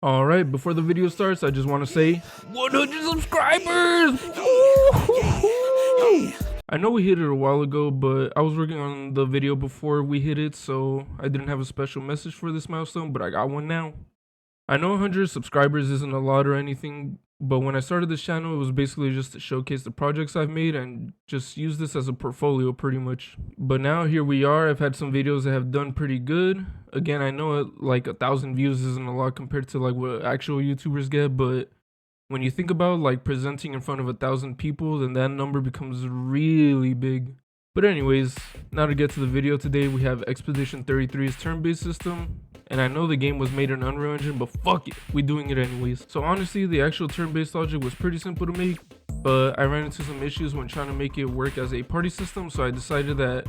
Alright, before the video starts, I just want to say 100 subscribers! Woo! I know we hit it a while ago, but I was working on the video before we hit it, so I didn't have a special message for this milestone, but I got one now. I know 100 subscribers isn't a lot or anything, but when I started this channel, it was basically just to showcase the projects I've made and just use this as a portfolio pretty much. But now here we are. I've had some videos that have done pretty good. Again, I know like 1,000 views isn't a lot compared to like what actual YouTubers get, but when you think about like presenting in front of 1,000 people, then that number becomes really big. But anyways, now to get to the video today, we have Expedition 33's turn-based system. And I know the game was made in Unreal Engine, but fuck it, we doing it anyways. So honestly, the actual turn-based logic was pretty simple to make, but I ran into some issues when trying to make it work as a party system, so I decided that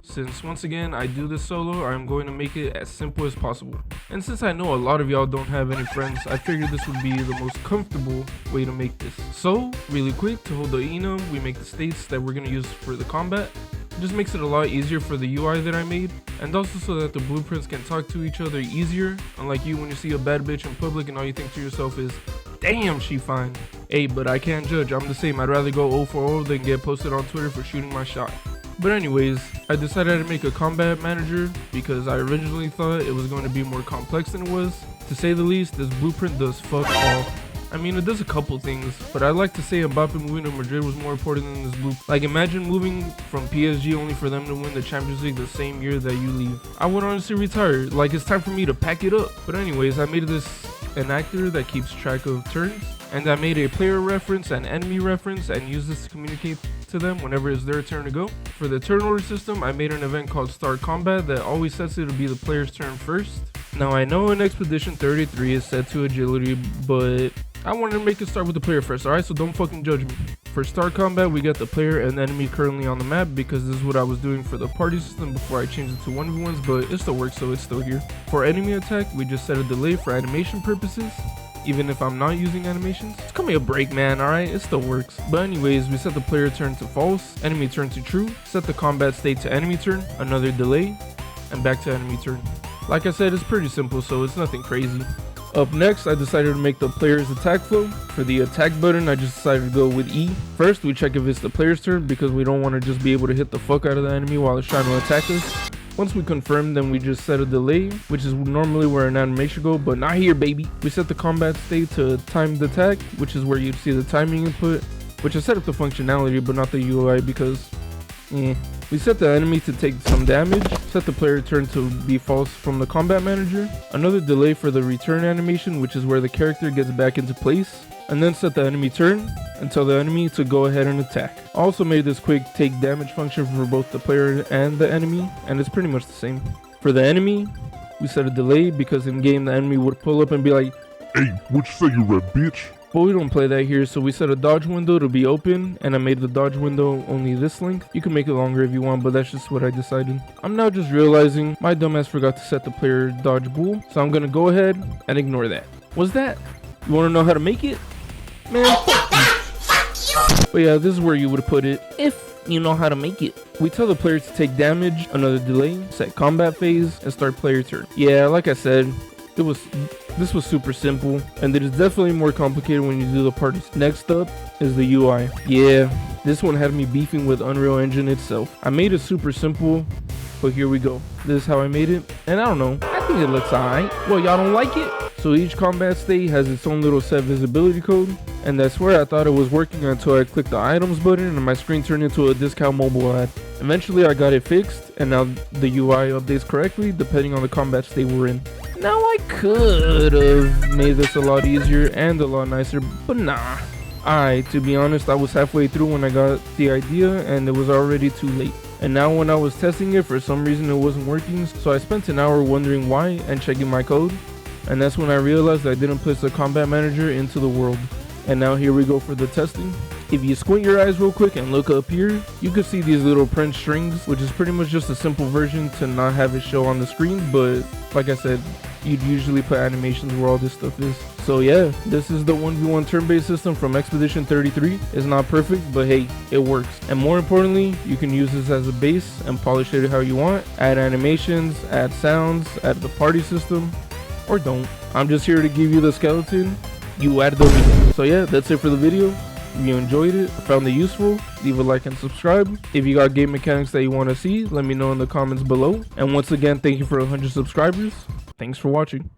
since once again I do this solo, I'm going to make it as simple as possible. And since I know a lot of y'all don't have any friends, I figured this would be the most comfortable way to make this. So really quick, to hold the enum, we make the states that we're going to use for the combat. It just makes it a lot easier for the UI that I made, and also so that the blueprints can talk to each other easier, unlike you when you see a bad bitch in public and all you think to yourself is, damn, she fine. Hey, but I can't judge, I'm the same. I'd rather go 0 for 0 than get posted on Twitter for shooting my shot. But anyways, I decided to make a combat manager because I originally thought it was going to be more complex than it was. To say the least, this blueprint does fuck all. I mean, it does a couple things, but I'd like to say Mbappe moving to Madrid was more important than this blueprint. Like, imagine moving from PSG only for them to win the Champions League the same year that you leave. I would honestly retire. Like, it's time for me to pack it up. But anyways, I made this an actor that keeps track of turns, and I made a player reference and enemy reference and use this to communicate to them whenever it's their turn to go. For the turn order system, I made an event called Start Combat that always sets it to be the player's turn first. Now, I know in Expedition 33 is set to agility, but I wanted to make it start with the player first, alright? So don't fucking judge me. For Start Combat, we got the player and the enemy currently on the map because this is what I was doing for the party system before I changed it to 1v1s, but it still works, so it's still here. For enemy attack, we just set a delay for animation purposes, even if I'm not using animations. Just cut me a break, man, alright? It still works. But anyways, we set the player turn to false, enemy turn to true, set the combat state to enemy turn, another delay, and back to enemy turn. Like I said, it's pretty simple, so it's nothing crazy. Up next, I decided to make the player's attack flow. For the attack button, I just decided to go with E. First, we check if it's the player's turn because we don't want to just be able to hit the fuck out of the enemy while it's trying to attack us. Once we confirm, then we just set a delay, which is normally where an animation go, but not here, baby. We set the combat state to timed attack, which is where you'd see the timing input, which I set up the functionality, but not the UI because, We set the enemy to take some damage, set the player turn to be false from the combat manager, another delay for the return animation, which is where the character gets back into place, and then set the enemy turn and tell the enemy to go ahead and attack. I also made this quick take damage function for both the player and the enemy, and it's pretty much the same. For the enemy, we set a delay because in game the enemy would pull up and be like, "Hey, what you say, you red bitch?" But we don't play that here, so we set a dodge window to be open, and I made the dodge window only this length. You can make it longer if you want, but that's just what I decided. I'm now just realizing my dumbass forgot to set the player dodge bool, so I'm gonna go ahead and ignore that. What's that? You wanna know how to make it? Man, but yeah, this is where you would put it if you know how to make it. We tell the player to take damage, another delay, set combat phase, and start player turn. Yeah, like I said, this was super simple, and it is definitely more complicated when you do the parties. Next up is the UI. Yeah, this one had me beefing with Unreal Engine itself. I made it super simple, but here we go. This is how I made it, and I don't know, I think it looks alright. Well, y'all don't like it? So each combat state has its own little set visibility code, and that's where I thought it was working until I clicked the items button and my screen turned into a discount mobile ad. Eventually I got it fixed, and now the UI updates correctly depending on the combat state we're in. Now I could have made this a lot easier and a lot nicer, but nah. To be honest, I was halfway through when I got the idea and it was already too late. And now when I was testing it, for some reason it wasn't working, so I spent an hour wondering why and checking my code. And that's when I realized I didn't place the combat manager into the world. And now here we go for the testing. If you squint your eyes real quick and look up here, you can see these little print strings, which is pretty much just a simple version to not have it show on the screen, but like I said, you'd usually put animations where all this stuff is. So yeah, this is the 1v1 turn-based system from Expedition 33. It's not perfect, but hey, it works. And more importantly, you can use this as a base and polish it how you want. Add animations, add sounds, add the party system. or don't. I'm just here to give you the skeleton. You add the meat. So yeah, that's it for the video. If you enjoyed it, found it useful, leave a like and subscribe. If you got game mechanics that you want to see, let me know in the comments below. And once again, thank you for 100 subscribers. Thanks for watching.